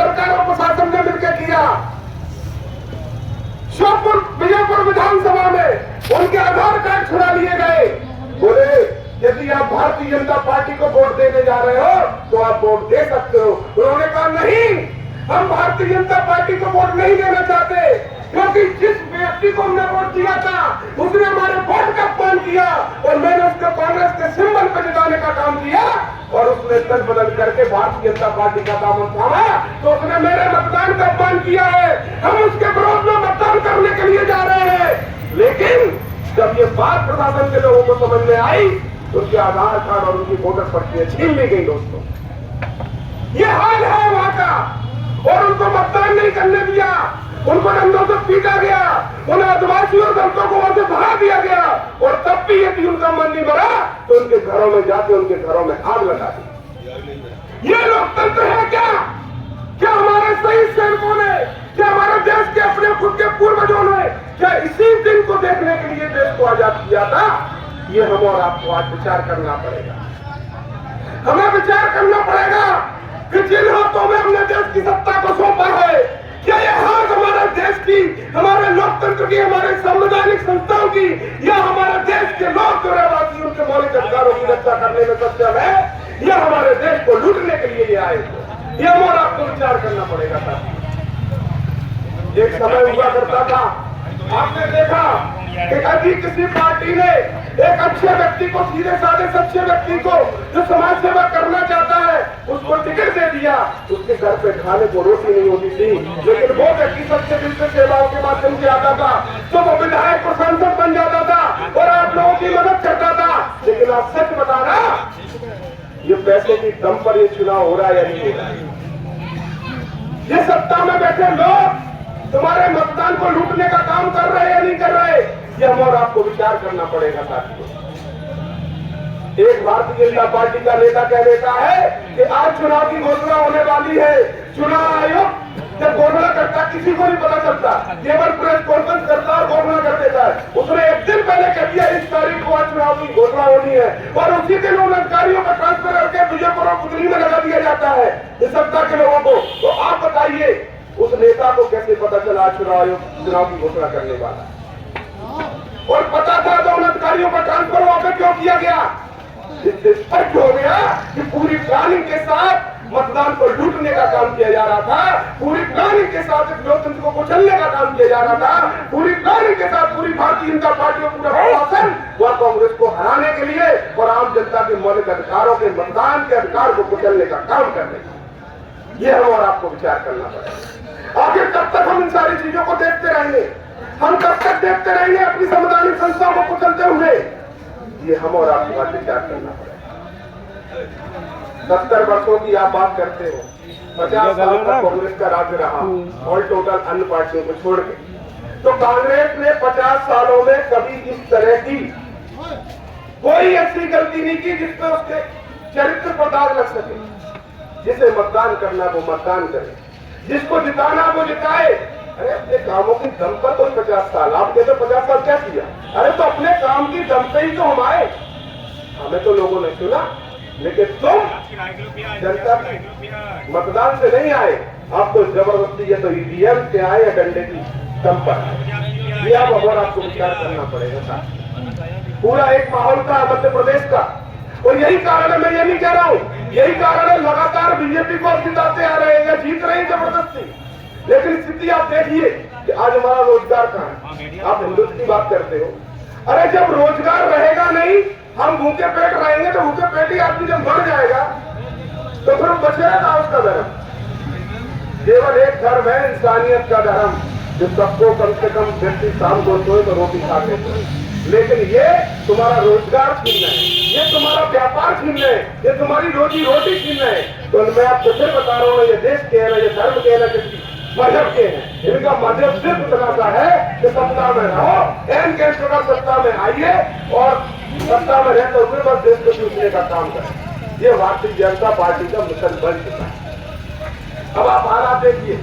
सरकार और प्रशासन ने मिलकर किया। श्योपुर विजयपुर विधानसभा में उनके आधार कार्ड छुड़ा लिए गए। बोले यदि आप भारतीय जनता पार्टी को वोट देने जा रहे हो तो आप वोट दे सकते हो। उन्होंने कहा नहीं, हम भारतीय जनता पार्टी को वोट नहीं देना चाहते, क्योंकि जिस व्यक्ति को हमने वोट दिया था उसने हमारे वोट का अपमान किया और मैंने उसको कांग्रेस के सिंबल पर जिताने का काम किया और उसने तन बदल करके भारतीय जनता पार्टी का दामन थामा तो उसने मेरे मतदान का अपमान किया है। हम उसके विरोध में मतदान करने के लिए जा रहे हैं। लेकिन जब ये बात प्रशासन के लोगों को समझ में आई तो उनके आधार कार्ड और उनकी वोटर पर्चियां छीन ली गई। दोस्तों, ये हाल है वहां का। और उनको मतदान नहीं करने दिया, उनको डंडों से पीटा गया, उन आदिवासी और दलितों को वहां से भगा दिया गया और तब भी यदि उनका मन नहीं भरा तो उनके घरों में जाके उनके घरों में आग लगा दी। ये लोकतंत्र है क्या? क्या हमारे सही सैनिकों ने, क्या हमारे देश के अपने खुद के पूर्वजों ने क्या इसी दिन को देखने के लिए देश को आजाद किया था? ये हम और आपको आज विचार करना पड़ेगा। हमें विचार करना पड़ेगा कि जिन हाथों में हमने देश की सत्ता को सौंपा है, क्या यह हाथ हमारे देश की, हमारे लोकतंत्र की, हमारे संवैधानिक संस्थाओं की या हमारे देश के लोग जो रहवासी उनके मौलिक अधिकारों की रक्षा करने में सक्षम है या हमारे देश को लूटने के लिए आए? ये हम और आपको विचार करना पड़ेगा। एक समय हुआ करता था, आपने देखा कि यदि किसी पार्टी ने एक अच्छे व्यक्ति को, सीधे साधे सच्चे व्यक्ति को जो समाज सेवा करना चाहता है उसको टिकट दे दिया, उसके घर पे खाने को रोटी नहीं होती थी, लेकिन वो व्यक्ति सच्चे दिल से सेवाओं के माध्यम से आता था तो वो विधायक और सांसद बन जाता था और आप लोगों की मदद करता था। लेकिन आप सच बताना, ये पैसे की दम पर ये चुनाव हो रहा है या नहीं हो रहा है? ये सत्ता में बैठे लोग तुम्हारे मतदान को लूटने का काम कर रहे हैं या नहीं कर रहे? ये हम और आपको विचार करना पड़ेगा साथियों। एक भारतीय जनता पार्टी का नेता कह देता है कि आज चुनाव की घोषणा होने वाली है। चुनाव आयोग जब घोषणा करता किसी को नहीं पता चलता, केवल प्रेस कॉन्फ्रेंस करता और घोषणा कर देता है। उसने एक दिन पहले कह दिया इस तारीख को आज चुनाव की घोषणा होनी है और उसी दिन उन अधिकारियों का ट्रांसफर करके विजयपुर और पुतली में लगा दिया जाता है इस सत्ता के लोगों को। तो आप बताइए उस नेता को कैसे पता चला चुनाव आयोग चुनाव की घोषणा करने वाला? और पता था तो उन अधिकारियों का ट्रांसफर वहां पे क्यों किया गया? इससे स्पष्ट हो गया कि पूरी प्लानिंग के साथ मतदान को लूटने का काम किया जा रहा था, पूरी प्लानिंग के साथ लोकतंत्र को कुचलने का काम किया जा रहा था, पूरी प्लानिंग के साथ पूरी भारतीय जनता पार्टी और पूरा प्रशासन वह कांग्रेस को हराने के लिए और आम जनता के मौलिक अधिकारों के, मतदान के अधिकार को कुचलने का काम करने का। ये हम और आपको विचार करना पड़ेगा। आखिर कब तक हम इन सारी चीजों को देखते रहेंगे? हम कब तक देखते रहेंगे अपनी संवैधानिक संस्थाओं को कुचलते हुए? ये हम और आपको आज विचार करना पड़ेगा। 70 वर्षों की आप बात करते हो, 50 साल तक कांग्रेस का राज्य रहा और टोटल अन्य पार्टियों को छोड़ के, तो कांग्रेस ने 50 सालों में कभी इस तरह की कोई ऐसी गलती नहीं की जिसमें उसके चरित्र पर दाग लग सके। जिसे मतदान करना वो मतदान करे, जिसको जिताना वो जिताए। अरे अपने कामों की दम पर तो 50 साल, आप कहते 50 साल क्या किया? अरे तो अपने काम की दम पे ही तो हम आए, हमें तो लोगों ने चुना, लेकिन तुम जनता की मतदान से नहीं आए, आप तो जबरदस्ती या तो ईवीएम से आए या डंडे की दम पर। ये आप और आपको विचार करना पड़ेगा। पूरा एक माहौल था मध्य प्रदेश का, और यही कारण है, मैं ये नहीं कह रहा हूं, यही कारण है लगातार बीजेपी को जिताते आ रहे हैं या जीत रहे हैं जबरदस्ती। लेकिन स्थिति आप देखिए कि आज हमारा रोजगार कहां है? आप हिंदुत्व की बात करते हो, अरे जब रोजगार रहेगा नहीं, हम भूखे पेट रहेंगे तो भूखे पेट ही आदमी जब मर जाएगा तो फिर बचेगा उसका धर्म। केवल एक धर्म है इंसानियत का धर्म, जो सबको कम से कम व्यक्ति शाम को सोए तो रोटी खा के सोए। लेकिन ये तुम्हारा रोजगार छीनना है, ये तुम्हारा व्यापार छीनना है, ये तुम्हारी रोजी रोटी छीनना है। तो मैं आपको फिर बता रहा हूँ, ये देश के है, ये धर्म के है, किसी मजहब के हैं, इनका मजहब सिर्फ इतना सा है कि सत्ता में रहो, एन के सत्ता में आइए और सत्ता में रहते हुए बस देश को चूसने का काम करें। ये भारतीय जनता पार्टी का मिशन बन चुका है। अब आप हालात देखिए,